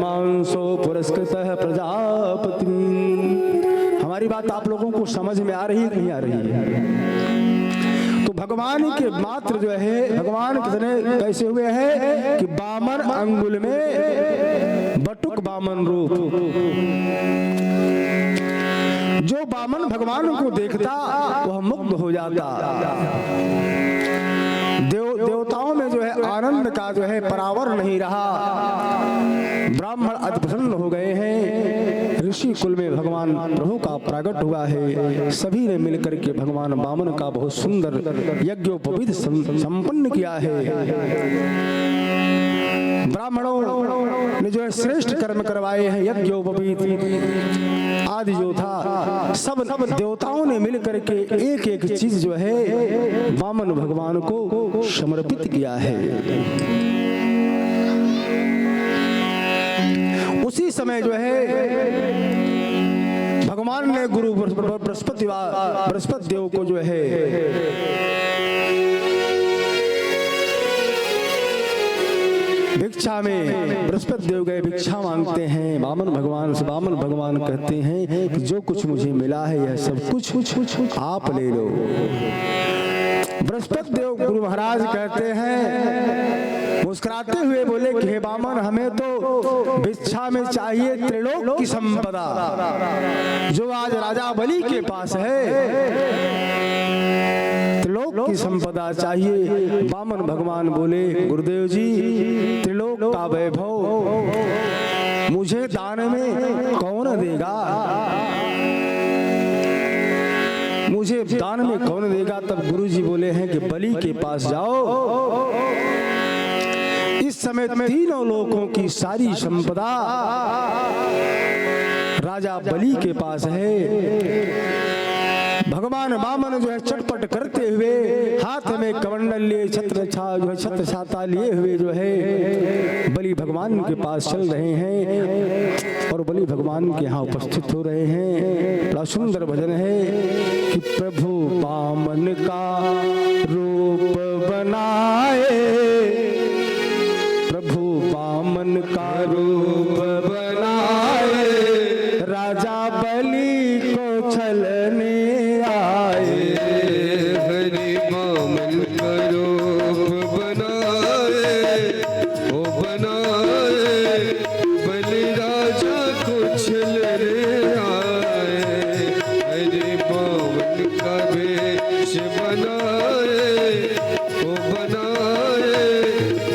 मांसो पुरस्कृतः प्रजापति। हमारी बात आप लोगों को समझ में आ रही है नहीं आ रही है? तो भगवान के मात्र जो है, भगवान कितने कैसे हुए हैं कि बामन अंगुल में बटुक बामन रूप। जो बामन भगवान को देखता वह मुग्ध हो जाता। देवताओं में जो है आनंद का जो है परावर नहीं रहा। ब्राह्मण अति प्रसन्न हो गए हैं। ऋषि कुल में भगवान प्रभु का प्रकट हुआ है। सभी ने मिलकर के भगवान वामन का बहुत सुंदर यज्ञोपवीत संपन्न किया है। ब्राह्मणों ने जो है श्रेष्ठ कर्म करवाए हैं। यज्ञोपवीत आदि जो था सब देवताओं ने मिलकर के एक एक चीज जो है वामन भगवान को समर्पित किया है। उसी समय जो है भगवान ने गुरु बृहस्पति देव को जो है भिक्षा में, बृहस्पति देव गए भिक्षा मांगते हैं वामन भगवान से। वामन भगवान कहते हैं कि जो कुछ मुझे मिला है यह सब कुछ आप ले लो। बृहस्पति देव गुरु महाराज कहते हैं, मुस्कुराते हुए बोले कि हे वामन, हमें तो भिक्षा में चाहिए त्रिलोक की संपदा जो आज राजा बलि के पास है। त्रिलोक की संपदा चाहिए। वामन भगवान बोले, गुरुदेव जी त्रिलोक का वैभव मुझे दान में कौन देगा? मुझे दान में कौन देगा? तब गुरुजी बोले हैं कि बलि के पास जाओ। इस समय तीनों लोकों की सारी संपदा राजा बलि के पास है। भगवान वामन जो है चटपट करते हुए हाथ में कमंडल लिए छत्र छाता लिए हुए जो है बलि भगवान के पास चल रहे हैं और बलि भगवान के यहाँ उपस्थित हो रहे हैं। बड़ा सुंदर भजन है कि प्रभु वामन का रूप बनाए, प्रभु वामन का रूप बनाए, राजा बलि को छलने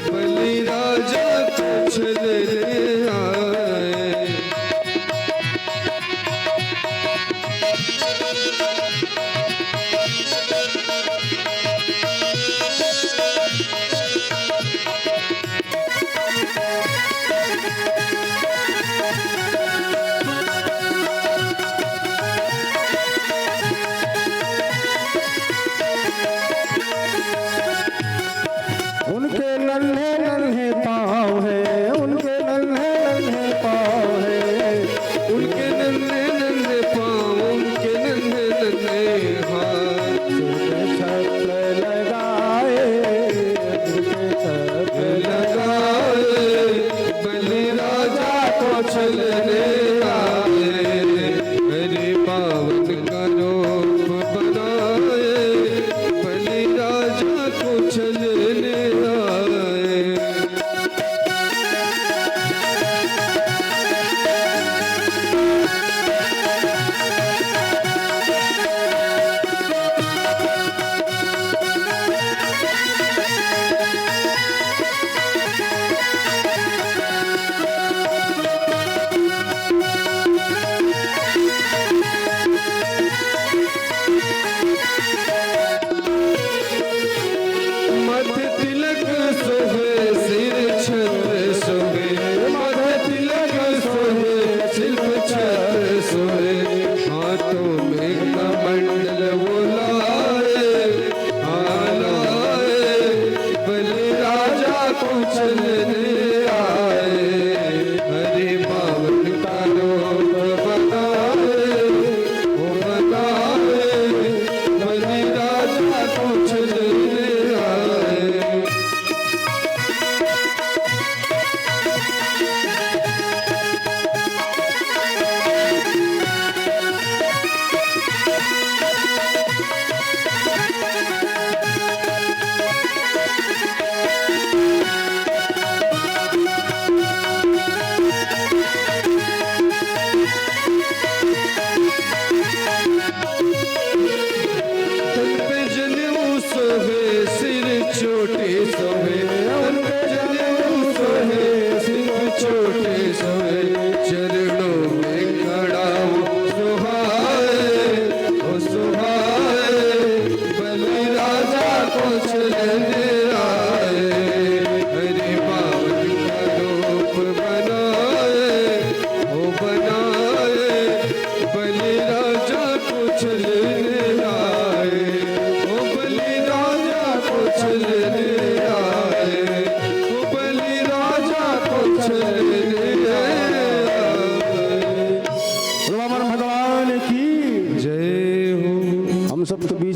बलि राजा को छलने आए।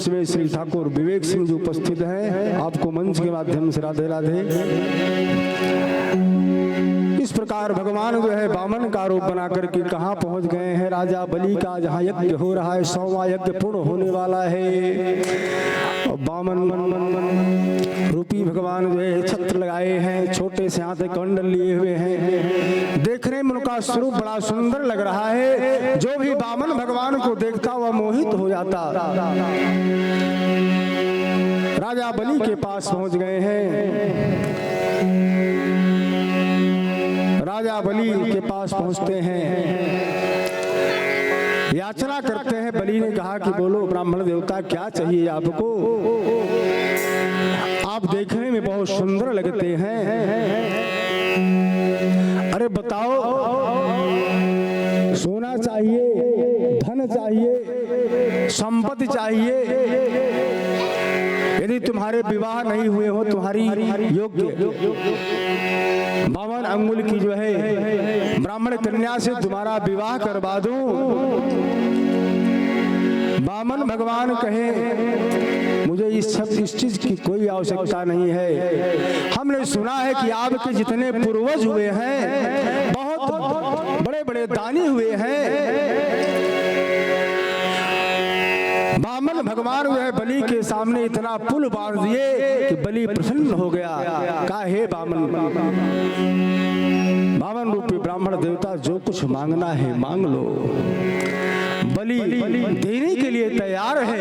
मंच में श्री ठाकुर विवेक सिंह जी उपस्थित हैं, आपको मंच के माध्यम से राधे राधे। इस प्रकार भगवान जो है वामन का रूप बना करके कहाँ पहुंच गए हैं? राजा बलि का जहाँ यज्ञ हो रहा है, 100वां यज्ञ पूर्ण होने वाला है। वामन रूपी भगवान जो है छत्र लगाए हैं, छोटे से हाथ कमंडल लिए हुए हैं। देखने में उनका स्वरूप बड़ा सुंदर लग रहा है। जो भी वामन भगवान को देखता वह मोहित हो जाता। राजा बलि के पास पहुंच गए हैं। राजा बलि के पास पहुंचते हैं, याचना करते हैं। बलि ने कहा कि बोलो ब्राह्मण देवता, क्या चाहिए आपको? आप देखने में बहुत सुंदर लगते हैं। अरे बताओ, सोना चाहिए, धन चाहिए, संपत्ति चाहिए? यदि तुम्हारे विवाह नहीं हुए हो, तुम्हारी योग्य 52 अंगुल की जो है ब्राह्मण कन्या से तुम्हारा विवाह करवा दूं। वामन भगवान कहे मुझे इस चीज की कोई आवश्यकता नहीं है। हमने सुना है कि आपके जितने पूर्वज हुए हैं बहुत बड़े बड़े दानी हुए हैं। वामन भगवान जो है बलि के सामने इतना पुल बांध दिए कि बलि प्रसन्न हो गया। कहा हे वामन रूपी ब्राह्मण देवता, जो कुछ मांगना है मांग लो। बलि देने के लिए तैयार है।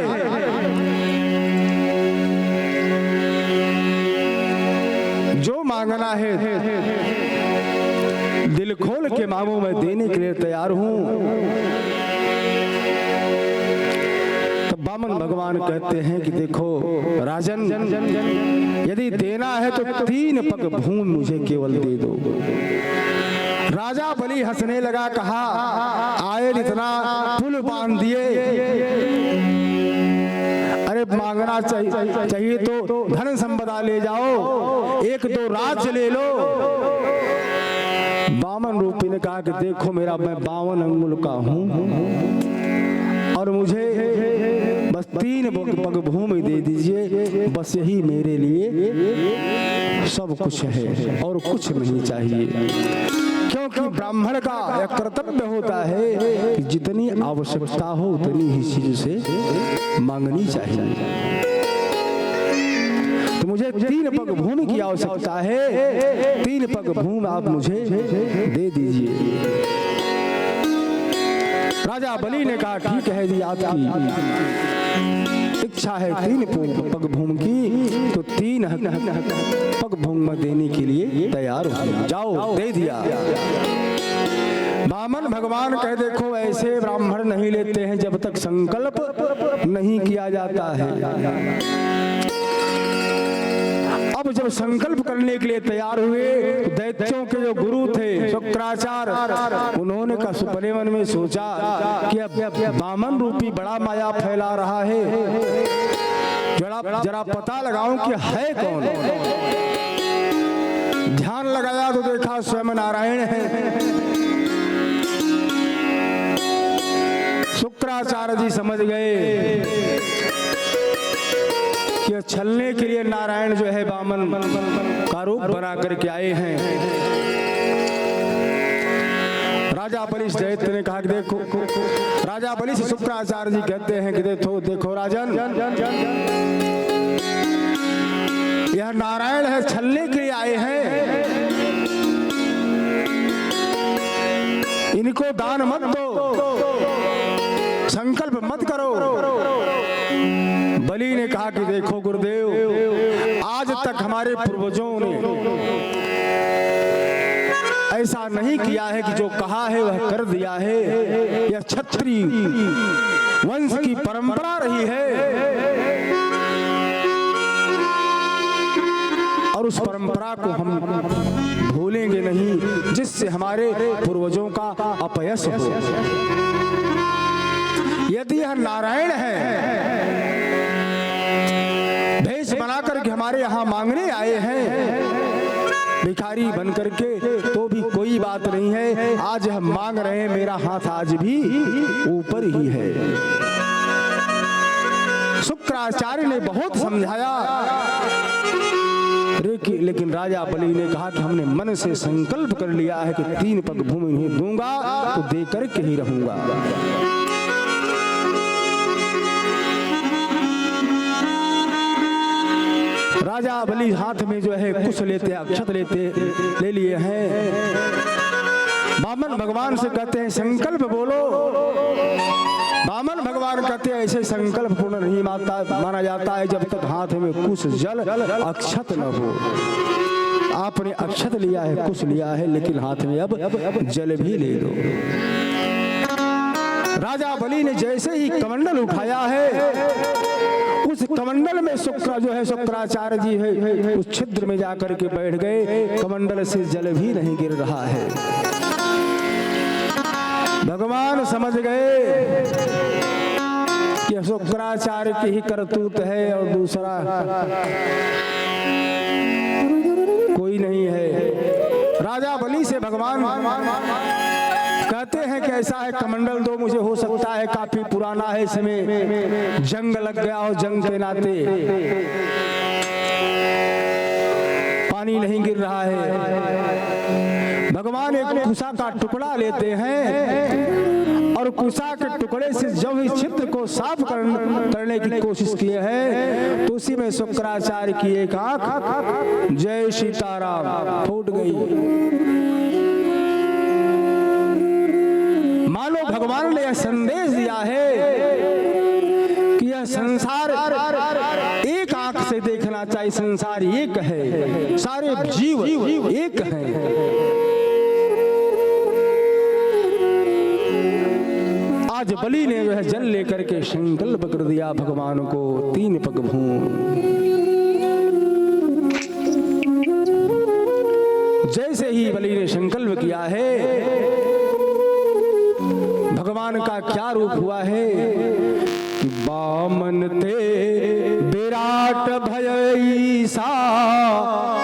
जो मांगना है दिल खोल के मांगो, मैं देने के लिए तैयार हूं। वामन भगवान कहते हैं कि देखो राजन, यदि देना है तो 3 पग भूमि मुझे केवल दे दो। राजा बलि हंसने लगा, कहा आए इतना पुल बांध दिए, अरे मांगना चाहिए तो धन संपदा ले जाओ, 1-2 राज्य ले लो। वामन रूपी ने कहा कि देखो मैं 52 अंगुल का हूं और मुझे बस 3 पग भूमि दे दीजिए, बस यही मेरे लिए सब कुछ है और कुछ नहीं चाहिए। क्योंकि ब्राह्मण का एक कर्तव्य होता है कि जितनी आवश्यकता हो उतनी ही चीज से मांगनी चाहिए। तो मुझे 3 पग भूमि की आवश्यकता है, 3 पग भूमि आप मुझे दे दीजिए। राजा बलि ने कहा ठीक है जी, आपकी इच्छा है 3 पग भूमि की, तो 3 पग भूमि देने के लिए तैयार हो जाओ। दे दिया। वामन भगवान कह देखो ऐसे ब्राह्मण नहीं लेते हैं जब तक संकल्प नहीं किया जाता है। अब जब संकल्प करने के लिए तैयार हुए, दैत्यों के जो गुरु थे शुक्राचार्य, उन्होंने का सुपने मन में सोचा कि अब वामन रूपी बड़ा माया फैला रहा है, जरा पता लगाऊं कि है कौन। ध्यान लगाया तो देखा स्वयं नारायण है। शुक्राचार्य जी समझ गए कि छलने के लिए नारायण जो है वामन का रूप बना करके आए हैं। राजा बलि दैत्य ने कहा कि देखो, राजा बलि से शुक्राचार्य जी कहते हैं कि देखो राजन, यह नारायण है, छलने के लिए आए हैं, इनको दान मत दो, संकल्प मत करो। बलि ने कहा कि देखो गुरुदेव, आज तक हमारे पूर्वजों ने ऐसा नहीं किया है कि जो कहा है वह कर दिया है। यह क्षत्रिय वंश की परंपरा रही है और उस परंपरा को हम भूलेंगे नहीं, जिससे हमारे पूर्वजों का अपयश हो। यदि यह नारायण है, भेष बनाकर के हमारे यहाँ मांगने आए हैं भिखारी बन करके, तो भी कोई बात नहीं है। आज हम मांग रहे हैं, मेरा हाथ आज भी ऊपर ही है। शुक्राचार्य ने बहुत समझाया, लेकिन राजा बलि ने कहा कि हमने मन से संकल्प कर लिया है कि 3 पग भूमि नहीं दूंगा तो देकर के ही रहूंगा। राजा बलि हाथ में जो है कुश लेते, अक्षत ले लिए हैं। वामन भगवान से कहते हैं संकल्प बोलो। वामन भगवान कहते हैं ऐसे संकल्प पूर्ण नहीं माना जाता है जब तक हाथ में कुश जल अक्षत न हो। आपने अक्षत लिया है, कुश लिया है, लेकिन हाथ में अब जल भी ले लो। राजा बलि ने जैसे ही कमंडल उठाया है, उस कमंडल में शुक्राचार्य जी है उस छिद्र में जाकर के बैठ गए। कमंडल से जल भी नहीं गिर रहा है। भगवान समझ गए कि शुक्राचार्य की ही करतूत है और दूसरा कोई नहीं है। राजा बलि से भगवान कहते हैं कि ऐसा है कमंडल दो मुझे, हो सकता है काफी पुराना है, इसमें जंग लग गया हो, जंग के नाते पानी नहीं गिर रहा है। भगवान एक कुशा का टुकड़ा लेते हैं और कुशा के टुकड़े से जब इस छिद्र को साफ करने की कोशिश किए हैं तो उसी में शुक्राचार्य की एक आंख जय सीताराम फूट गई। मानो भगवान ने यह संदेश दिया है कि यह संसार एक आंख से देखना चाहिए। संसार एक है, सारे जीव एक हैं। आज बलि ने वह जल लेकर के संकल्प कर दिया भगवान को 3 पग भूमि। जैसे ही बलि ने संकल्प किया है, भगवान का क्या रूप हुआ है। वामन ते विराट भयईसा,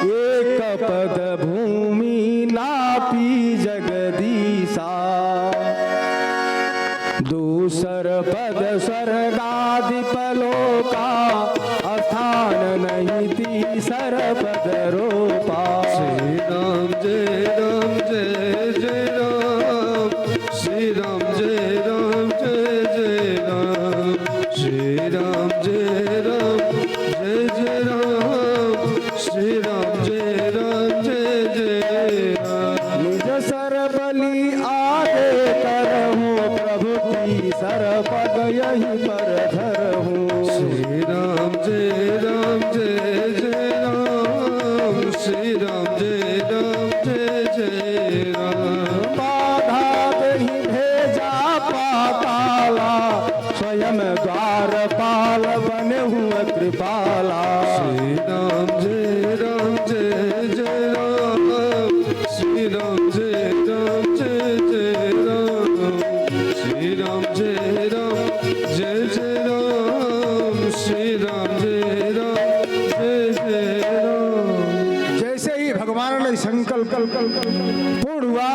एक पद भूमि नापी जगदीशा। दूसर पद स्वर्गादि पलोका, स्थान नहीं तीसर पद रोपा। श्री राम जय राम जय जय राम, श्री राम जय राम जय जय राम, श्री राम जय राम जय जय राम, श्री राम जय राम जय जय राम। निज सर बलि आगे करहूँ, प्रभु की सर पग यही पर धरहूँ। श्री राम जय राम जय जय राम, श्री राम जय राम जय जय राम। बाधा दही भेजा पाताला, स्वयं द्वारपाल बने हुए कृपाला। श्री राम जय राम जय जय राम, श्री राम जय राम जय जय राम, श्री राम जय राम जय जय राम, श्री राम जय राम जय जय राम। जैसे ही भगवान ने संकल्प पूर्ण हुआ,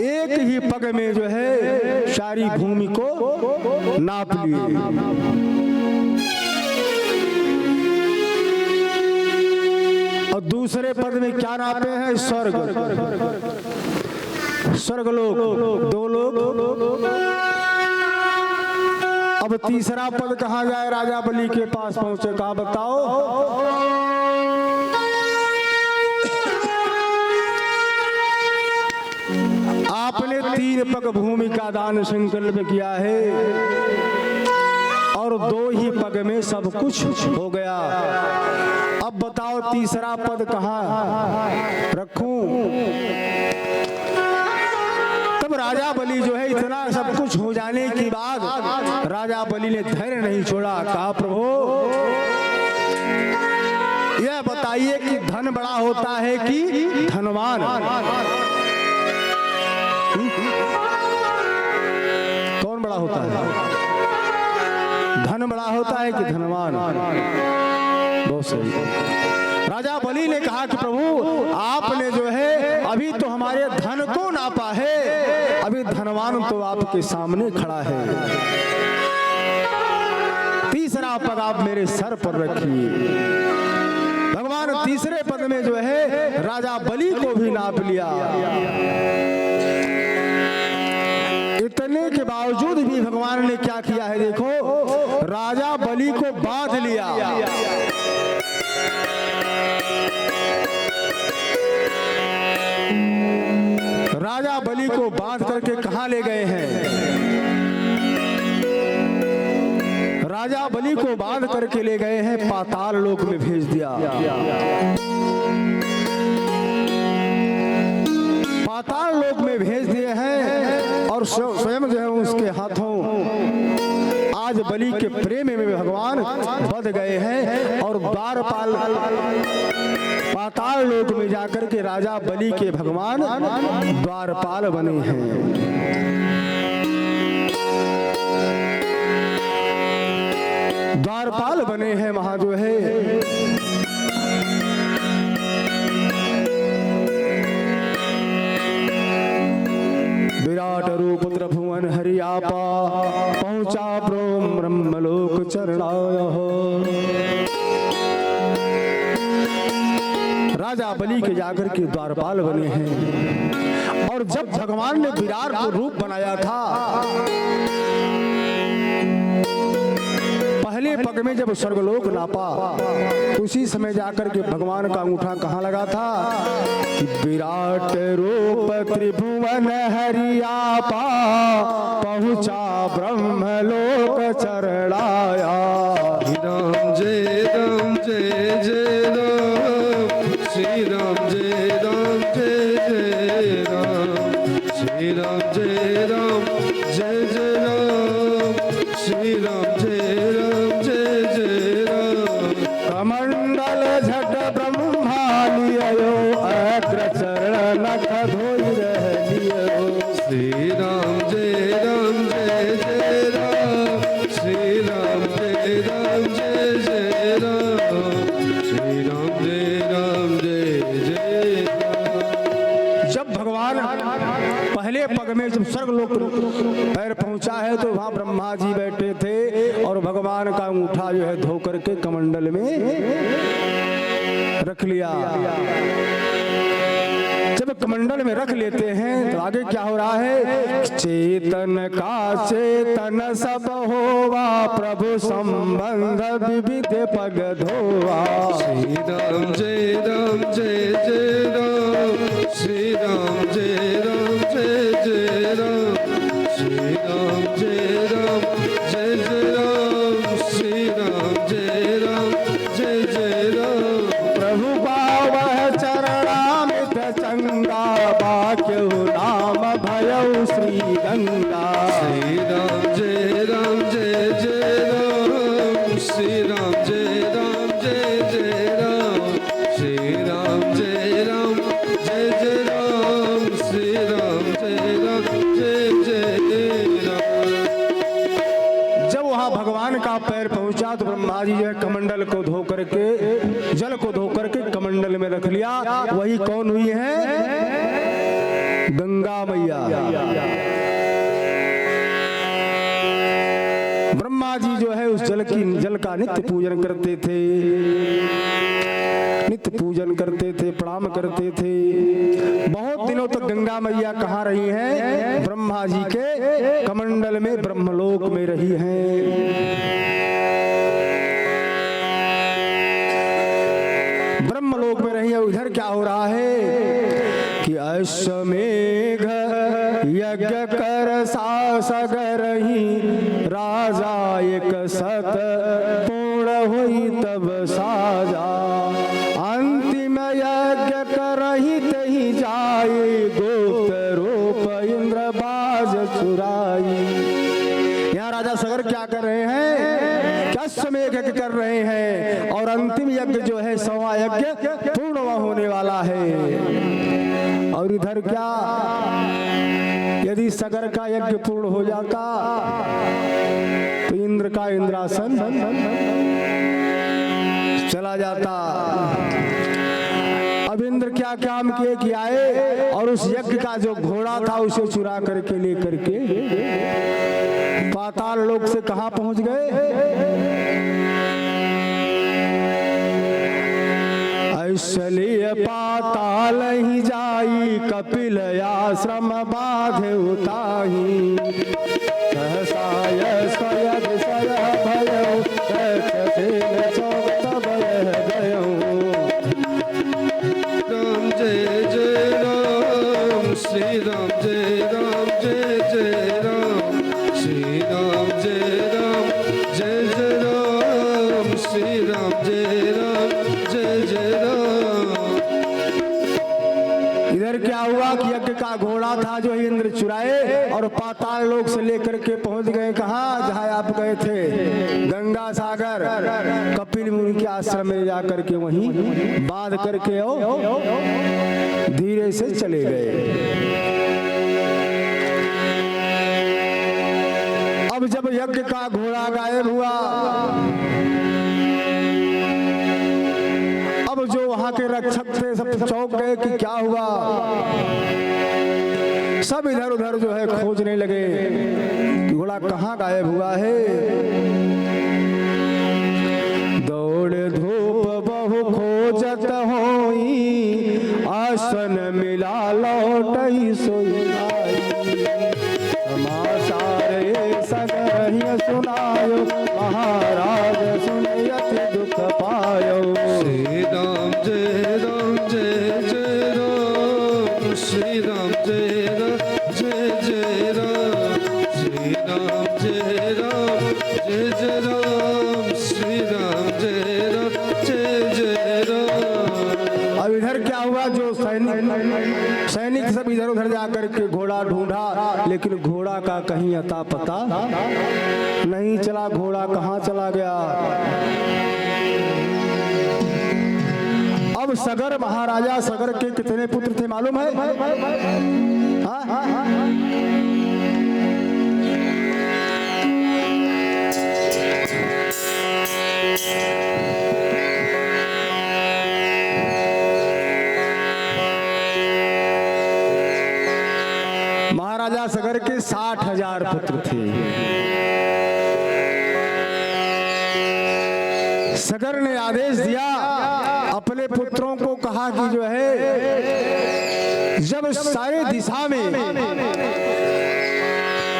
एक ही पग में जो है सारी भूमि को नाप लिए। और दूसरे पद में क्या नापे हैं? स्वर्ग लोक, 2 लोक। अब तीसरा पद कहाँ जाए? राजा बलि के पास पहुंचे, कहा बताओ। आपने 3 पग भूमि का दान संकल्प किया है और 2 ही पग में सब कुछ हो गया। अब बताओ तीसरा पद कहाँ रखूं? तब राजा बलि जो है इतना सब कुछ हो जाने के बाद राजा बलि ने धैर्य नहीं छोड़ा। कहा प्रभु यह बताइए कि धन बड़ा होता है कि धनवान? कौन बड़ा होता है? धन बड़ा होता है कि धनवान? बहुत सही। राजा बलि ने कहा कि प्रभु आपने जो है अभी तो हमारे धन को नापा है, अभी धनवान तो आपके सामने खड़ा है। तीसरा इतना पग आप मेरे सर पर रखिए। भगवान तीसरे पद में जो है राजा बलि को भी नाप लिया। इतने के बावजूद भी भगवान ने क्या किया है, देखो, राजा बलि को बांध लिया। राजा बलि को बांध करके कहां ले गए हैं? राजा बलि को बांध करके ले गए हैं, पाताल लोक में भेज दिया। पाताल लोक में भेज दिए हैं और स्वयं जो है उसके हाथों आज बलि के प्रेम में भगवान बध गए हैं और द्वारपाल पाताल लोक में जाकर के राजा बलि के भगवान द्वारपाल बने हैं। द्वारपाल बने हैं वहां जो है विराट रूप त्रिभुवन हरियापा पहुंचा ब्रह्मलोक चरणाय। राजा बलि के जाकर के द्वारपाल बने हैं। और जब भगवान ने विराट रूप बनाया था, पहले पग में जब स्वर्गलोक नापा, उसी समय जाकर के भगवान का अंगूठा कहाँ लगा था कि विराट रूप त्रिभुवन हरियापा पहुंचा ब्रह्मलोक चरणाया। राम जय राम जय जय राम, श्री राम जय राम जय जय राम, श्री राम जय राम जय जय राम, श्री राम जय राम जय जय राम। कमंडल झट ब्रह्मा लियो, अग्र चरण नख धोई रह लियो। श्री राम जय राम जय जय राम, श्री राम जय राम जय जय राम, श्री राम जय राम जय जय राम। जब भगवान पहले पग में जब स्वर्गलोक पैर पहुंचा है तो वहां ब्रह्मा जी बैठे थे और भगवान का अंगूठा जो है धो करके कमंडल में रख लिया। जब कमंडल में रख लेते हैं तो आगे क्या हो रहा है? चेतन का चेतन सब होवा, प्रभु संबंध विविध पग धोवा। श्री राम जय राम जय जय राम, श्री राम जय राम जय जय राम, श्री राम जय राम जय जय राम, श्री राम जय राम जय जय राम। प्रभु पावह चरणामित चंगा, बाक्यु नाम भयउ श्री गंगा। श्री राम जय राम जय जय राम, श्री राम जय राम जय जय राम, श्री राम जय राम जय जय राम, श्री राम जय राम जय जय राम। जब वहां भगवान का पैर पहुंचा तो ब्रह्मा जी जो है कमंडल को धो करके, जल को धो करके कमंडल में रख लिया। वही कौन हुई है? गंगा मैया। ब्रह्मा जी जो है उस जल का नित्य पूजन करते थे, नित्य पूजन करते थे, प्रणाम करते थे। बहुत दिनों तक गंगा मैया कहाँ रही हैं? ब्रह्मा जी के कमंडल में ब्रह्मलोक में रही हैं। ब्रह्मलोक में रही है। उधर क्या हो रहा है कि अश्वमेघ यज्ञ कर सासगरही, राजा एक सत पूर्ण हुई तब साजा। अंतिम यज्ञ करही तही जाए, गुप्त रूप इंद्र बाज चुराई। यहाँ राजा सगर क्या कर रहे हैं? क्या अश्वमेघ यज्ञ कर रहे हैं और अंतिम यज्ञ जो है 100वां यज्ञ पूर्ण होने वाला है। और इधर क्या, यदि सगर का यज्ञ पूर्ण हो जाता तो इंद्र का इंद्रासन चला जाता। अब इंद्र क्या काम किए कि आए और उस यज्ञ का जो घोड़ा था उसे चुरा करके ले करके पाताल लोक से कहां पहुंच गए? इसलिए पाताल ही जाई कपिल आश्रम बाधे उताही सहसाय स्वयं सय भयो दक्षसेन चौक भय गयो राम जय जय राम श्री राम जय राम जय जय राम श्री राम जय राम जय जय राम श्री राम जय राम जय जय राम। इधर क्या हुआ कि यज्ञ का घोड़ा था जो इंद्र चुराए और पाताल लोक से लेकर के पहुंच गए कहाँ, जहाँ आप गए थे गंगा सागर कपिल मुनि के आश्रम में जाकर के वहीं बांध करके धीरे से चले गए। अब जब यज्ञ का घोड़ा गायब हुआ, अब जो वहां के रक्षक थे सब चौंक गए कि क्या हुआ। सब इधर उधर जो है खोजने लगे कि घोड़ा कहाँ गायब हुआ है। दौड़ धूप बहु खोजत होई आसन मिला लौटई सोई आई। समाचार सगहि सुनायो महाराज सुनयति दुख पायो। श्री राम जय राम जय जय राम श्री राम जय राम जय जय राम श्री राम जय राम जय जय राम श्री राम जय राम जय जय राम। अब इधर क्या हुआ, जो सैनिक सब इधर उधर जाकर के घोड़ा ढूंढा, लेकिन घोड़ा का कहीं अता पता नहीं चला। घोड़ा कहाँ चला गया। अब सगर महाराजा सगर के कितने पुत्र थे मालूम है? हाँ? महाराजा सगर के 60,000 पुत्र थे। सगर ने आदेश दिया, अपने पुत्रों को कहा कि जो है जब सारे दिशा में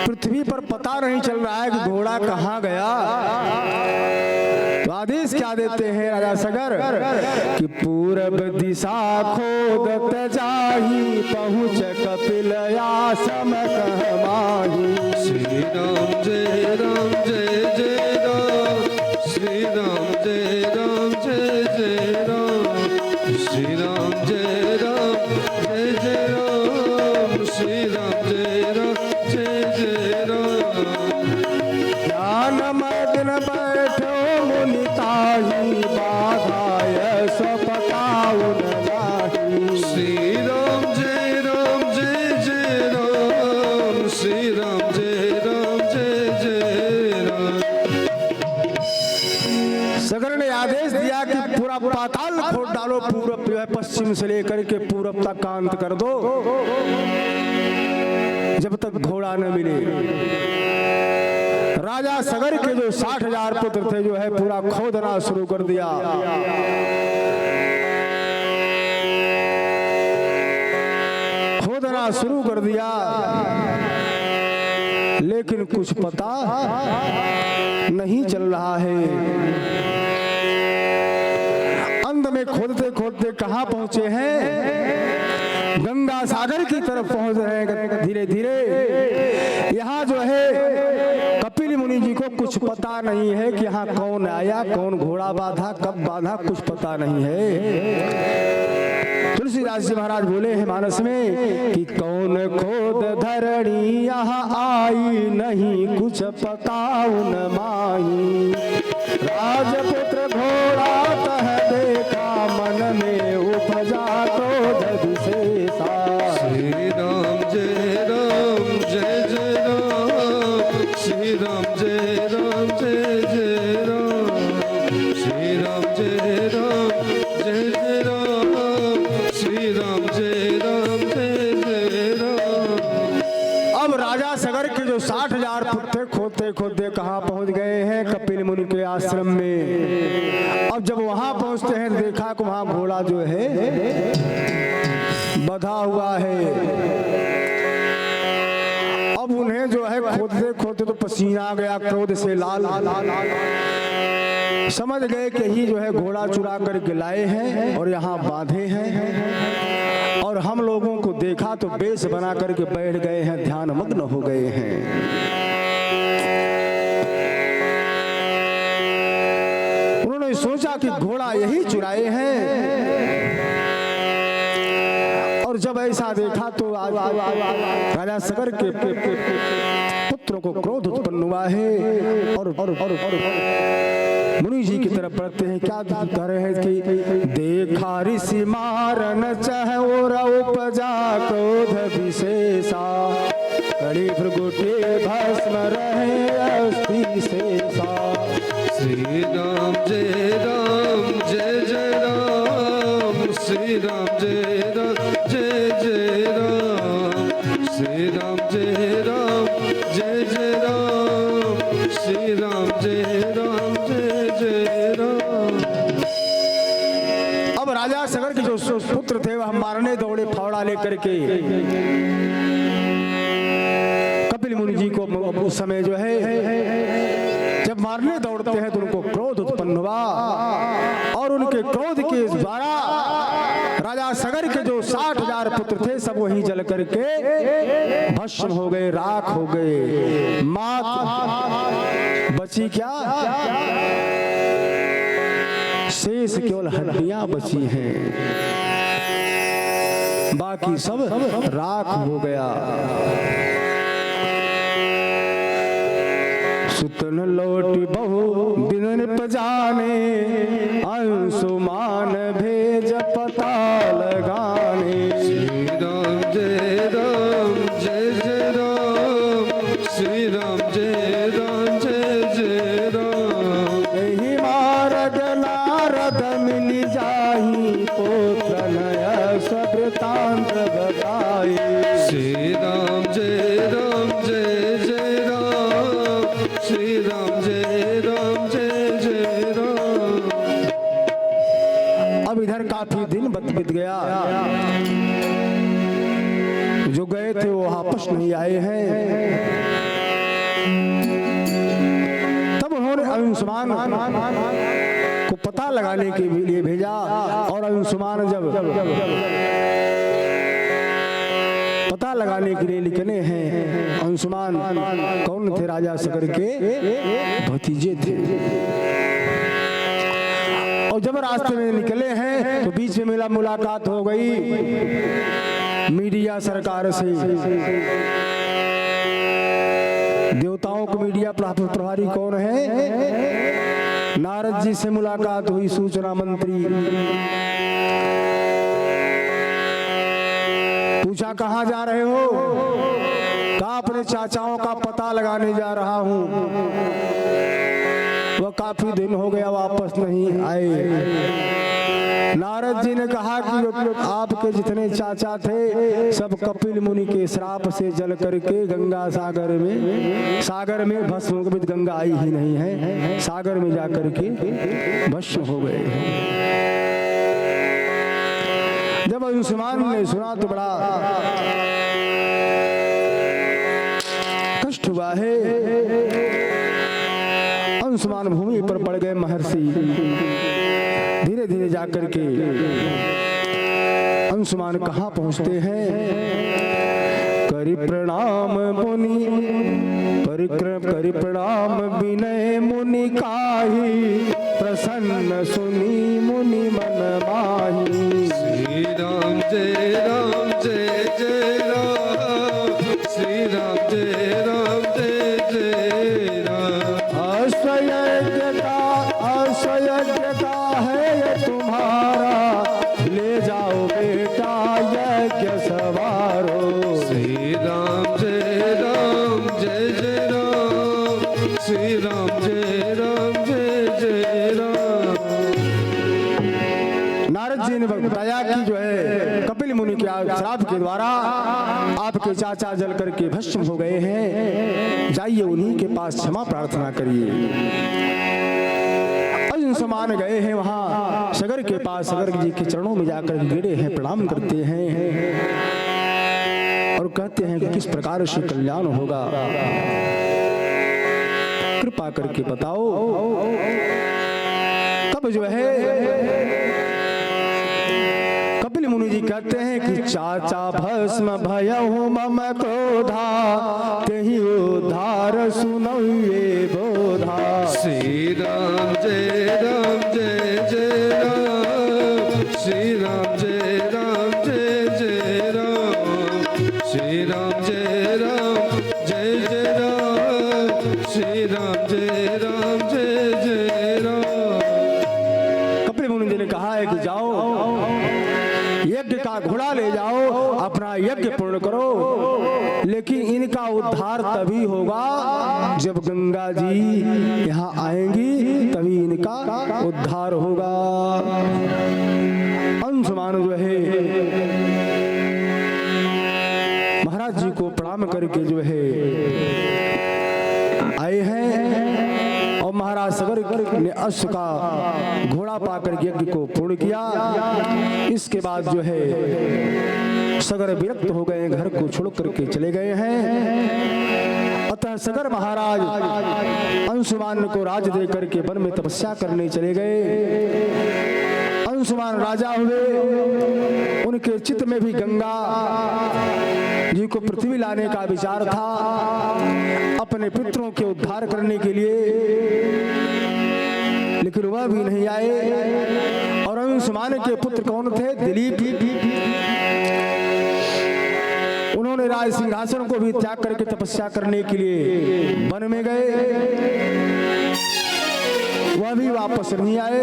पृथ्वी पर पता नहीं चल रहा है कि घोड़ा कहाँ गया, तो आदेश क्या देते हैं राजा सगर कि पूरब दिशा खोदत जाही पहुँच कपिल आश्रम कह माही। श्री राम जय राम जय जय राम श्री राम जय राम जय जय राम श्री राम जय राम जय जय राम श्री राम जय राम जय जय राम। ध्यान मग्न बैठो मुनि ताही बाधाय स्वपताउन नाही। श्री राम जय जय राम श्री राम जय जय राम। सगर ने आदेश दिया कि पूरा पाताल खोद डालो, पूरब जो है पश्चिम से लेकर के पूरब तक कांत कर दो जब तक घोड़ा न मिले। राजा सगर के जो 60,000 पुत्र थे जो है पूरा खोदना शुरू कर दिया। खोदना शुरू कर दिया, लेकिन कुछ पता नहीं चल रहा है। अंत में खोदते खोदते कहाँ पहुंचे हैं? गंगा सागर की तरफ पहुंच रहे हैं धीरे धीरे। यहाँ जो है कपिल मुनि जी को कुछ पता नहीं है कि यहाँ कौन आया, कौन घोड़ा बांधा, कब बांधा, कुछ पता नहीं है। तुलसीदास जी महाराज बोले हैं मानस में कि कौन खोद धरणी यहाँ आई, नहीं कुछ पता उन माही। राजपुत्र घोड़ा तह देखा, मन में उपजा क्रोध विशेषा। श्री राम जय जय राम श्री राम जय जय राम श्री राम जय जय राम श्री राम जय जय राम। राजा सगर के जो 60,000 पुत्र खोदते खोदते कहाँ पहुंच गए हैं? कपिल मुनि के आश्रम में। अब जब वहां पहुंचते हैं तो देखा कि वहां घोड़ा जो है बंधा हुआ है। अब उन्हें जो है खोदते खोदते तो पसीना आ गया, क्रोध से लाल। समझ गए कि ही जो है घोड़ा चुरा करके लाए हैं और यहाँ बांधे हैं, और हम लोगों को देखा तो बेश बना करके बैठ गए हैं, ध्यान मग्न हो गए हैं। उन्होंने सोचा कि घोड़ा यही चुराए हैं, और जब ऐसा देखा तो आज राजा सगर के पुत्रों को क्रोध उत्पन्न हुआ है, और मुनि जी की तरफ बढ़ते हैं। क्या कह रहे हैं कि देखा ऋषि मारन चह और उपजा क्रोध विशेषा, कड़ी भृगुटे भस्म रहे अस्थि शेषा। श्री राम जय राम जय जय राम, श्री राम जय राम जय जय राम, श्री राम जय राम जय जय राम, श्री राम जय राम जय जय राम। अब राजा सगर के जो पुत्र थे वह मारने दौड़े फावड़ा लेकर के। कपिल मुनि जी को उस समय जो है जब मारने दौड़ते हैं तो उनको क्रोध उत्पन्न हुआ, और उनके क्रोध के द्वारा राजा सगर के जो 60,000 पुत्र थे सब वहीं जल करके भस्म हो गए, राख हो गए। मात बची क्या? शेष केवल हड्डियां बची हैं, बाकी सब राख हो गया। सुतन लौटी बहु दिन पजाने, अंशुमान भेज पता लगाने। श्री राम जय राम जय जय राम, श्री राम जय राम जय जय राम। यही मार्ग नारद मिल जाही, पुत्र नय स्वृतांत बताई। श्री राम जय राम जय जय राम, श्री राम जय राम जय जय राम। अब इधर काफी दिन बीत गया, जो गए थे वो वापस नहीं आए हैं। तब उन्होंने अंशुमान को पता लगाने के लिए भेजा, और अंशुमान जब पता लगाने के लिए निकले हैं, अंशुमान कौन थे? राजा सगर के भतीजे थे। और जब रास्ते में निकले हैं तो बीच में मिला मुलाकात हो गई मीडिया सरकार से। देवताओं को मीडिया प्रभारी कौन है? नारद जी से मुलाकात हुई, सूचना मंत्री। पूछा कहाँ जा रहे हो? कहा अपने चाचाओं का पता लगाने जा रहा हूं, वह काफी दिन हो गया वापस नहीं आए। नारद जी ने कहा कि आपके जितने चाचा थे सब कपिल मुनि के श्राप से जल करके गंगा सागर में भस्म, गंगा आई ही नहीं है, सागर में जाकर के भस्म हो गए। जब अंशुमान ने सुना तो बड़ा कष्ट हुआ है। अंशुमान भूमि पर पड़ गए महर्षि। धीरे धीरे जाकर के अंशुमान कहाँ पहुँचते हैं? करि प्रणाम मुनि करि प्रणाम विनय मुनि काही, प्रसन्न सुनी मुनि मन माही। श्री राम जय राम जय जय राम, श्री राम जय राम जय जय राम। असयज्ञता है ये तुम्हारा, ले जाओ बेटा यज्ञ सवारो। श्री राम जय राम जय जय राम, श्री राम जय राम जय जय राम। नारद जी ने बताया कि जो है कपिल मुनि के श्राप के द्वारा आपके चाचा जल करके भस्म हो गए हैं, जाइए उन्हीं के पास क्षमा प्रार्थना करिए। अंशुमान गए हैं वहां सगर के पास, सगर जी के चरणों में जाकर गिरे हैं, प्रणाम करते हैं और कहते हैं कि किस प्रकार से कल्याण होगा, कृपा करके बताओ। तब जो है कपिल मुनि जी कहते हैं कि चाचा भस्म भयहु मम क्रोधा, तेहि उद्धार सुनौ ये बोधा। श्री राम जय राम जय जय राम, श्री राम जय राम जय जय राम, श्री राम जय राम जय जय राम, श्री राम जय राम जय जय राम। कपिल मुनि जी ने कहा है कि जाओ यज्ञ का घोड़ा ले जाओ, अपना यज्ञ पूर्ण करो, लेकिन इनका उद्धार तभी होगा जब गंगा जी यहाँ आएंगी, तभी इनका उद्धार होगा। अंशुमान जो है महाराज जी को प्रणाम करके जो है आए हैं और महाराज सगर ने अश्व का घोड़ा पाकर यज्ञ को पूर्ण किया। इसके बाद जो है सगर विरक्त हो गए, घर को छोड़ करके चले गए हैं। अतः सगर महाराज अंशुमान को राज दे करके वन में तपस्या करने चले गए। अंशुमान राजा हुए, उनके चित्त में भी गंगा जी को पृथ्वी लाने का विचार था, अपने पितरों के उद्धार करने के लिए, लेकिन वह भी नहीं आए। और अंशुमान के पुत्र कौन थे? दिलीप। उन्होंने राज सिंहासन को भी त्याग करके तपस्या करने के लिए वन में गए, वह भी वापस नहीं आए,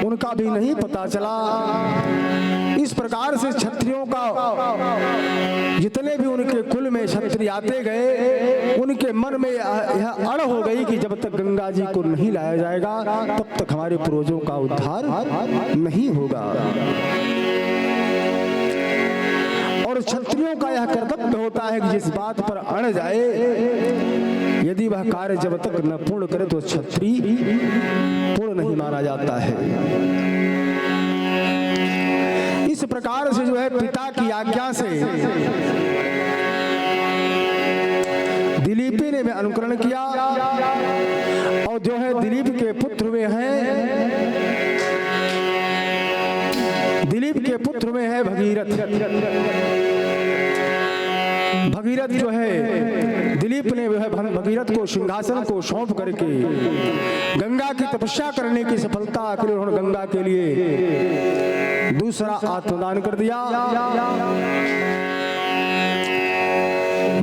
उनका भी नहीं पता चला। इस प्रकार से क्षत्रियों का जितने भी उनके कुल में क्षत्रिय आते गए, उनके मन में यह अड़ हो गई कि जब तक गंगा जी को नहीं लाया जाएगा तब तक हमारे पूर्वजों का उद्धार नहीं होगा। और क्षत्रियों का यह कर्तव्य होता है कि जिस बात पर अड़ जाए, यदि वह कार्य जब तक न पूर्ण करे तो क्षत्रिय पूर्ण नहीं माना जाता है। इस प्रकार से जो है पिता की आज्ञा से दिलीपी ने अनुकरण किया और जो है दिलीप के पुत्र में है, दिलीप के पुत्र में है भगीरथ। भगीरथ जो है दिलीप ने वह भगीरथ को सिंहासन को सौंप करके गंगा की तपस्या करने की सफलता के लिए उन्होंने गंगा के लिए दूसरा आत्मदान कर दिया।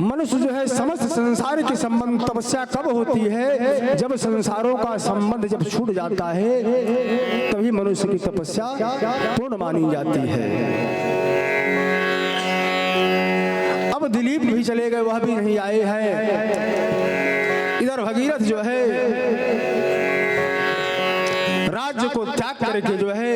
मनुष्य जो है समस्त संसार के संबंध तपस्या कब होती है? जब संसारों का संबंध जब छूट जाता है, तभी मनुष्य की तपस्या पूर्ण मानी जाती है। अब दिलीप भी चले गए, वह भी नहीं आए हैं। इधर भगीरथ जो है राज्य को त्याग करके जो है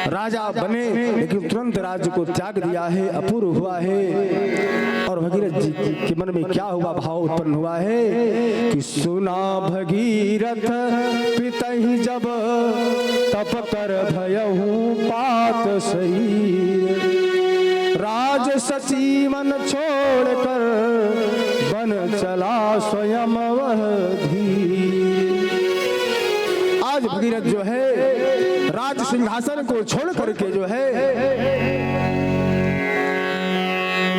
राजा बने, लेकिन तुरंत राज्य को त्याग दिया है, अपूर्व हुआ है। और भगीरथ जी के मन में क्या हुआ भाव उत्पन्न हुआ है कि सुना भगीरथ पितहि जब तप कर भयहु पात शरीर, राज सची मन छोड़ कर बन चला स्वयं वह धीर। आज भगीरथ जो है राज सिंहासन को छोड़ करके जो है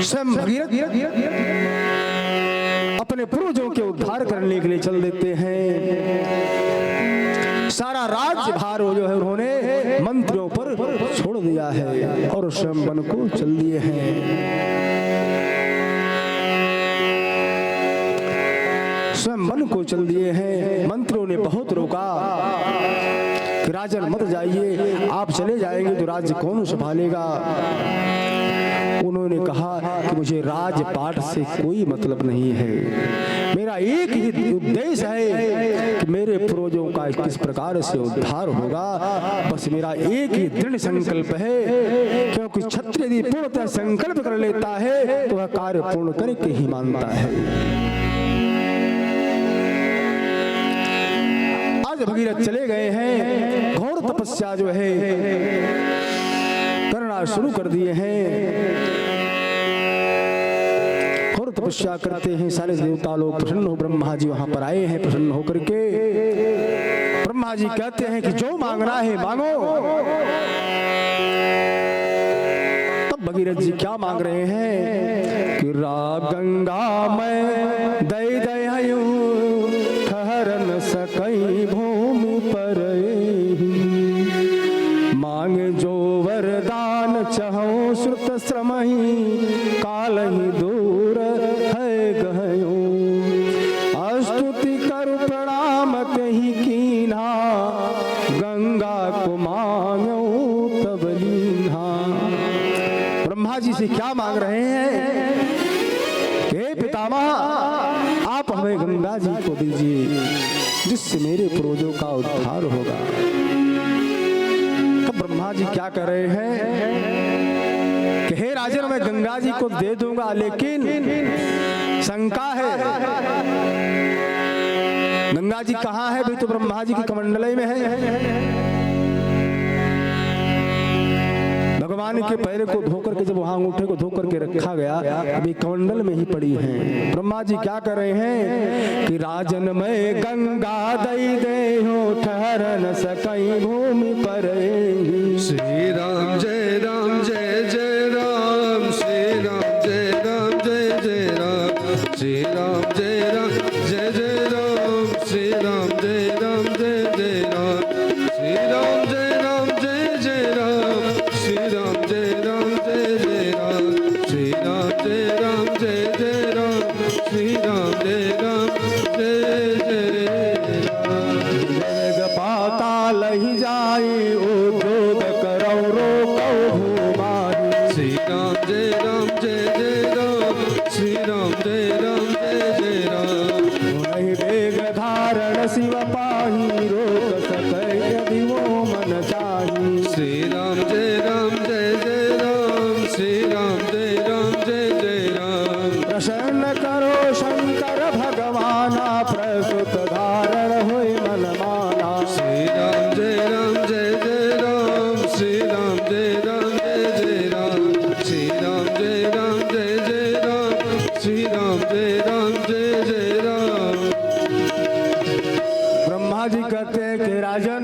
स्वयं भगीरथ अपने पूर्वजों के उद्धार करने के लिए चल देते हैं। सारा राज्य भार जो है उन्होंने मंत्रियों पर छोड़ दिया है और स्वयं वन को चल दिए हैं। स्वयं वन को चल दिए हैं। मंत्रियों ने बहुत रोका कि राजन मत जाइए, आप चले जाएंगे तो राज्य कौन संभालेगा। उन्होंने कहा कि मुझे राजपाट से कोई मतलब नहीं है, मेरा एक ही उद्देश्य है कि मेरे पूर्वजों का किस प्रकार से उद्धार होगा। बस मेरा एक ही दृढ़ संकल्प है, क्योंकि क्षत्रिय यदि पूर्णतः संकल्प कर लेता है तो वह कार्य पूर्ण करके ही मानता है। आज भगीरथ चले गए हैं, घोर तपस्या जो है करना शुरू कर दिए हैं। घोर तपस्या करते हैं, सारे देवता लोग प्रसन्न हो, ब्रह्मा जी वहां पर आए हैं प्रसन्न होकर के। ब्रह्मा जी कहते हैं कि जो मांगना है मांगो। तब भगीरथ जी क्या मांग रहे हैं कि गंगा मैं दई दयू ठहर न सकई भूमि पर, मांग जो वरदान चहो श्रुत श्रमही काल ही दूर है गयो, अस्तुति कर प्रणाम कही कीन्हा गंगा को मांगो तब लीन्हा। ब्रह्मा जी से क्या मांग रहे हैं? हे पितामह, आप हमें गंगा जी को दीजिए जिससे मेरे पूर्वजों का उद्धार होगा। तो ब्रह्मा जी क्या कर रहे हैं कि हे राजन, मैं गंगा जी को दे दूंगा, लेकिन शंका है। गंगा जी कहाँ है? भी तो ब्रह्मा जी की कमंडली में है। भगवान के पैर को धोकर के जब वहां अंगूठे को धोकर के रखा गया, अभी कमंडल में ही पड़ी हैं। ब्रह्मा जी क्या कर रहे हैं कि राजन में गंगा दई दे हो ठहर न सकई भूमि पर। श्री राम जय राम जय जय राम, श्री राम जय राम जय जय राम, श्री राम जय राम जय जय राम, श्री राम जय राम जय जय राम, श्री राम जय राम जय जय राम, श्री राम जय राम जय जय राम, श्री राम जय राम जय जय राम, श्री राम जय राम जय जय राम। जग पाताल ही जाई उद्योग करौ रोकौ भूमाहि, श्री राम जय राम जय जय राम, श्री राम जय राम जय जय राम। वही वेग धारण शिव पाहि रोक सकै यदि वो मन चाही। श्री राम जय राम जय जय राम, श्री राम जय राम जय जय राम। प्रसन्न करो शंकर भगवाना प्रसुत धारण होय मन माना। श्री राम जय राम जय जय राम, श्री राम जय राम जय जय राम, श्री राम जय राम जय जय राम, श्री राम जय राम जय जय राम। ब्रह्मा जी कहते हैं कि राजन,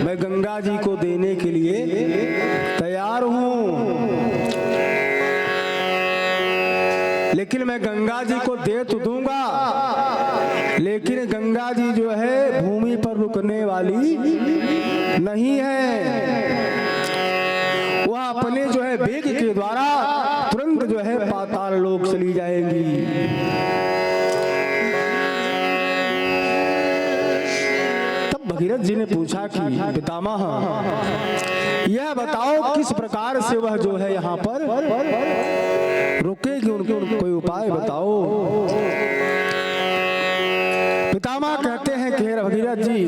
मैं गंगा जी को देने के लिए तैयार हूं, लेकिन मैं गंगा जी को दे तो दूंगा, लेकिन गंगा जी जो है भूमि पर रुकने वाली नहीं है। वह अपने जो है वेग के द्वारा तुरंत जो है पाताल लोक चली जाएंगी। तब भगीरथ जी ने पूछा कि पितामह, यह बताओ किस प्रकार से वह जो है यहाँ पर रुकेगी, उनको कोई उपाय बताओ। पितामह कहते हैं कि हे भगीरथ जी,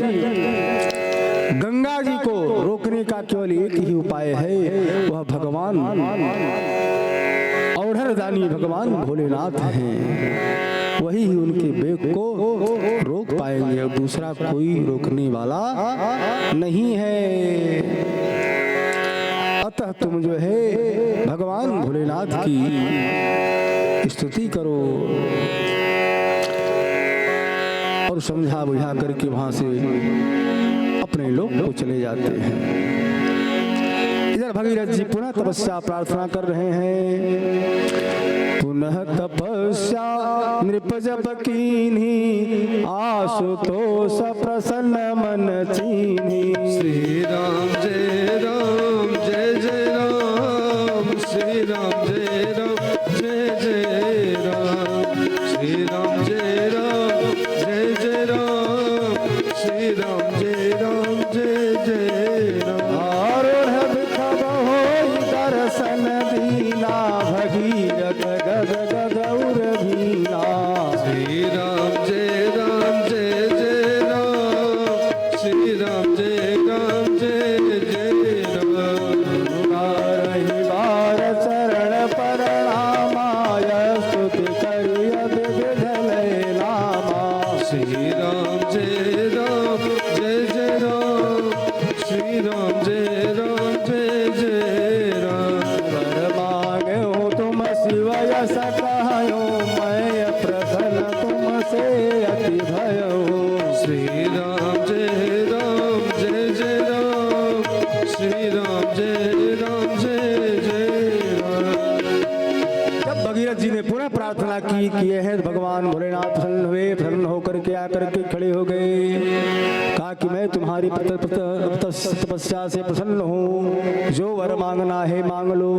गंगा जी को रोकने का केवल एक ही उपाय है, वह भगवान औढ़रदानी भगवान भोलेनाथ हैं। वही ही उनके वेग को रोक पाएंगे और दूसरा कोई रोकने वाला नहीं है। अतः तुम जो है भगवान भोलेनाथ की स्तुति करो। और समझा बुझा करके वहां से अपने लोग को चले जाते हैं। इधर भगीरथ जी पुनः तपस्या प्रार्थना कर रहे हैं। पुनः तपस्या नृप जप कीन्ही, आशुतोष प्रसन्न मन चीन्ही। श्री राम जय राम जय जय राम, श्री राम जय राम जय जय राम, श्री राम जय राम जय जय राम, श्री राम जय राम जय जय राम। आरोह बिखब होई दर्शन दीना, आरती किए हैं तो भगवान भोलेनाथ प्रसन्न हुए। प्रसन्न होकर के आकर के खड़े हो गए। कहा कि मैं तुम्हारी तपस्या से प्रसन्न हूँ, जो वर मांगना है मांग लो।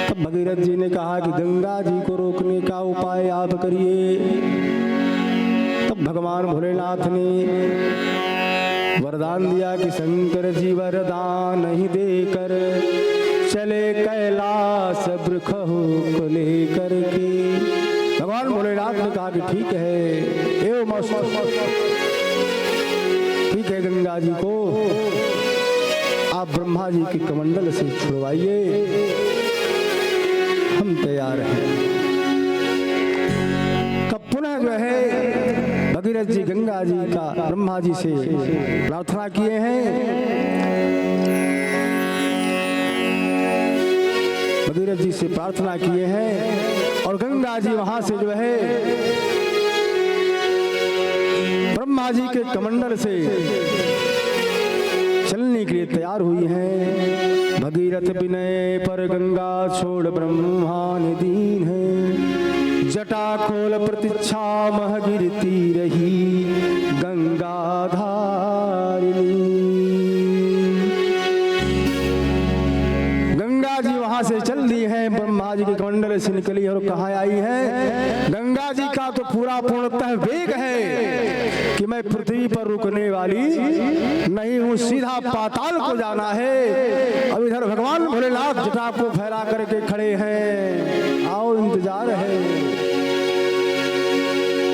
तब भगीरथ जी ने कहा कि गंगा जी को रोकने का उपाय आप करिए। तब भगवान भोलेनाथ ने वरदान दिया कि शंकर जी वरदान ही देकर चले कैलाश वृखहु को लेकर के। भगवान भोलेनाथ ने कहा कि ठीक है, एवं मस्त, ठीक है, गंगा जी को आप ब्रह्मा जी के कमंडल से छुड़वाइए, हम तैयार हैं। कब पुनः जो है भगीरथ जी गंगा जी का ब्रह्मा जी से प्रार्थना किए हैं। भगीरथ जी से प्रार्थना किए हैं और गंगा जी वहां से जो है ब्रह्मा जी के कमंडल से चलने के लिए तैयार हुई हैं। भगीरथ विनय पर गंगा छोड़ ब्रह्मा ने दीन है, जटा खोल प्रतीक्षा मह गिरती रही गंगा धारिणी। गंगा जी वहां से चल दी है, ब्रह्मा जी के कमंडल से निकली और कहाँ आई है। गंगा जी का तो पूरा पूर्णतः वेग है कि मैं पृथ्वी पर रुकने वाली नहीं हूँ, सीधा पाताल को जाना है। अब इधर भगवान भोलेनाथ जटा को फैला करके खड़े हैं, आओ इंतजार है।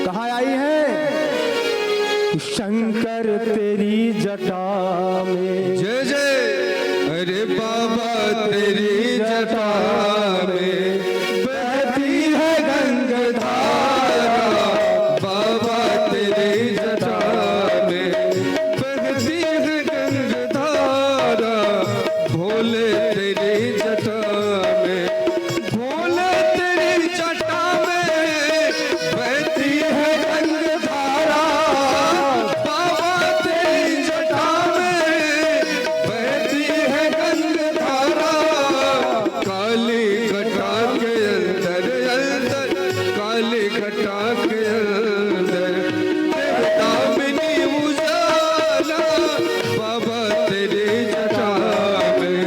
कहाँ आई है। शंकर तेरी जटा में जय जय, अरे बाबा तेरी जटा में बहती है गंगाधारा, बाबा तेरी जटा में बहती है गंगाधारा, भोले तेरी जटा में, भोले तेरी जटा में बहती है गंगाधारा, बाबा तेरी जटा में बहती है गंगाधारा। काली घटा के अंदर अंदर, काली घटा के अंदर देवता बिनी उजाला, बाबा तेरी जटा में,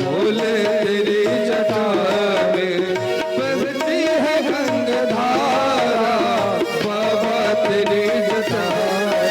भोले तेरी जटा में बहती है गंगाधारा, बाबा तेरी जटा में।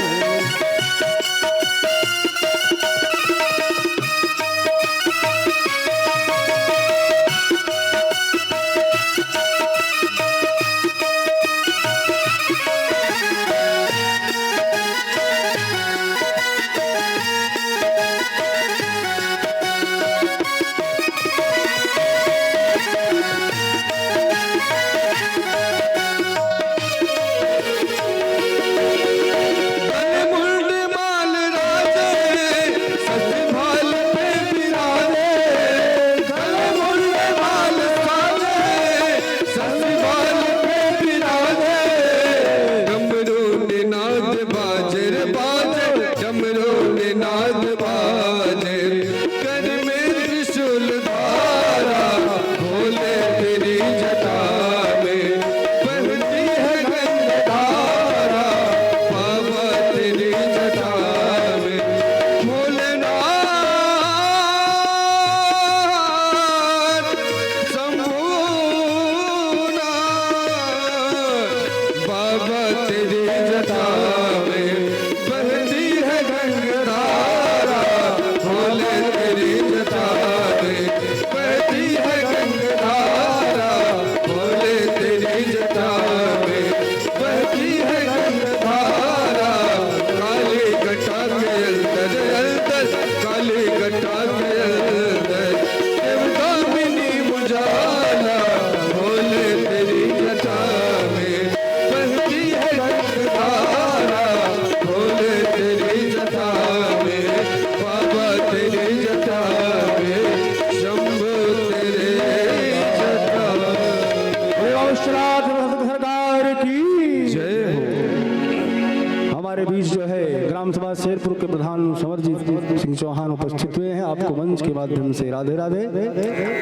हमारे बीच जो है ग्राम सभा शेरपुर के प्रधान संवरजीत सिंह चौहान उपस्थित हुए हैं। आपको मंच के माध्यम से राधे राधे।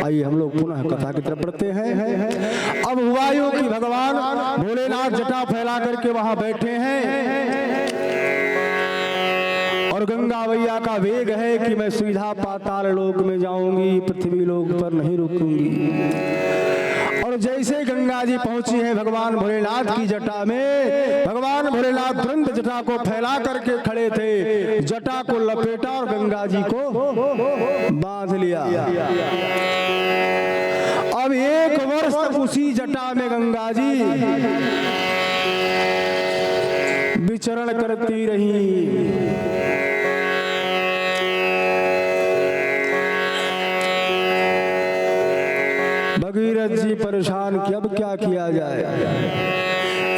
आइए हम लोग पुनः कथा की तरफ बढ़ते हैं। अब हुआ यूं कि भगवान भोलेनाथ जटा फैला करके वहां बैठे हैं और गंगा मैया का वेग है कि मैं सीधा पाताल लोक में जाऊंगी, पृथ्वी लोक पर नहीं रुकूंगी। और जैसे गंगा जी पहुंची है भगवान भोलेनाथ की जटा में, भगवान भोलेनाथ तुरंत जटा को फैला करके खड़े थे, जटा को लपेटा और गंगा जी को बांध लिया। अब 1 वर्ष तक उसी जटा में गंगा जी विचरण करती रही। भगीरथ जी परेशान कि अब क्या किया जाए,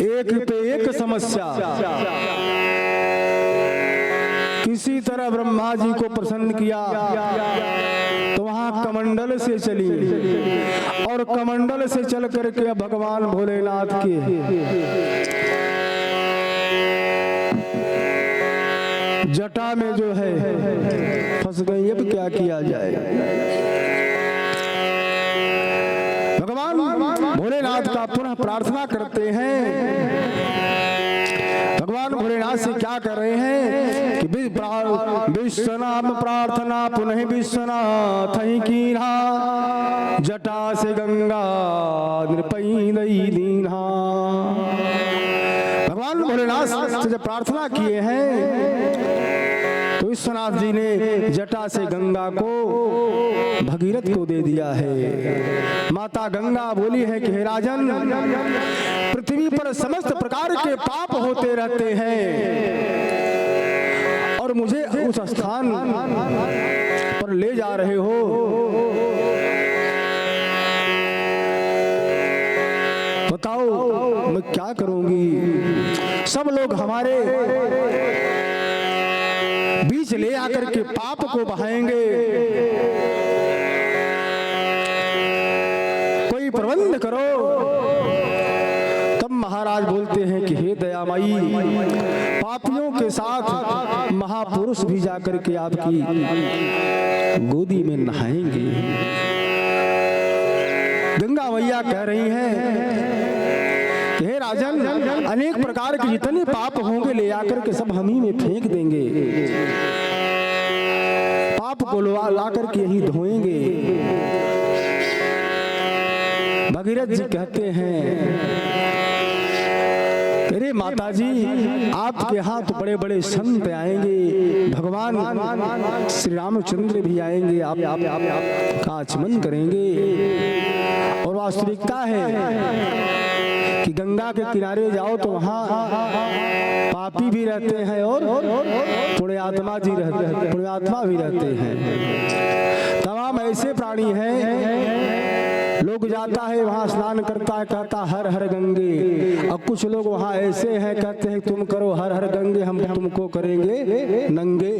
एक पे एक समस्या। किसी तरह ब्रह्मा जी को प्रसन्न किया तो वहां कमंडल से चली और कमंडल से चल करके भगवान भोलेनाथ के जटा में जो है फंस गई। अब क्या किया जाए। भगवान भोलेनाथ का पुनः प्रार्थना करते हैं। भगवान भोलेनाथ से क्या कर रहे हैं कि विश्वनाथ प्रार्थना पुनः विश्वनाथ ही कीन्हा, जटा से गंगा नृपई दई दीन्हा। भगवान भोलेनाथ से जब प्रार्थना किए हैं तो विश्वनाथ जी ने जटा से गंगा को भगीरथ को दे दिया है। माता गंगा बोली है कि हे राजन, पृथ्वी पर समस्त प्रकार के पाप होते रहते हैं और मुझे उस स्थान पर ले जा रहे हो, बताओ मैं क्या करूंगी। सब लोग हमारे बीच ले आकर के पाप को बहाएंगे, कोई प्रबंध करो। तब महाराज बोलते हैं कि हे दयामयी, पापियों के साथ महापुरुष भी जाकर के आपकी गोदी में नहाएंगे। गंगा मैया कह रही हैं हे राजन, अनेक प्रकार के जितने पाप होंगे ले आकर के सब हम ही में फेंक देंगे, पाप को ला करके यही धोएंगे। भगीरथ जी कहते हैं अरे माता जी, आपके यहाँ तो बड़े बड़े संत आएंगे, भगवान श्री रामचंद्र भी आएंगे, आप का आचमन करेंगे। और वास्तविकता है कि गंगा के किनारे जाओ तो वहाँ पापी भी रहते हैं और पुण्यात्मा भी रहते हैं। तमाम ऐसे प्राणी हैं, लोग जाता है वहाँ स्नान करता है, कहता हर हर गंगे। और कुछ लोग वहाँ ऐसे हैं, कहते हैं तुम करो हर हर गंगे, हम तुमको करेंगे नंगे।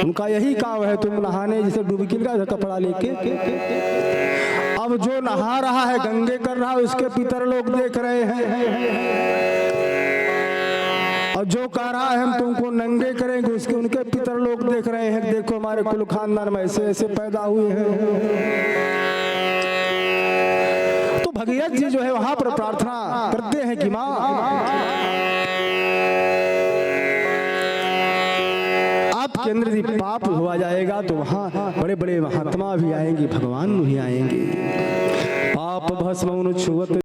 उनका यही काम है, तुम नहाने जैसे डुबकी का कपड़ा लेके। अब जो नहा रहा है गंगे कर रहा है, उसके पितर लोग देख रहे हैं, और जो कह रहा है हम तुमको नंगे करेंगे, उसके उनके पितर लोग देख रहे हैं, देखो हमारे कुल खानदान में ऐसे ऐसे पैदा हुए हैं। तो भगीरथ जी जो है वहां पर प्रार्थना करते हैं कि माँ, आपके अंदर यदि पाप हुआ जाएगा तो वहाँ बड़े बड़े महात्मा भी आएंगे, भगवान भी आएंगे। पाप भस्म छुअत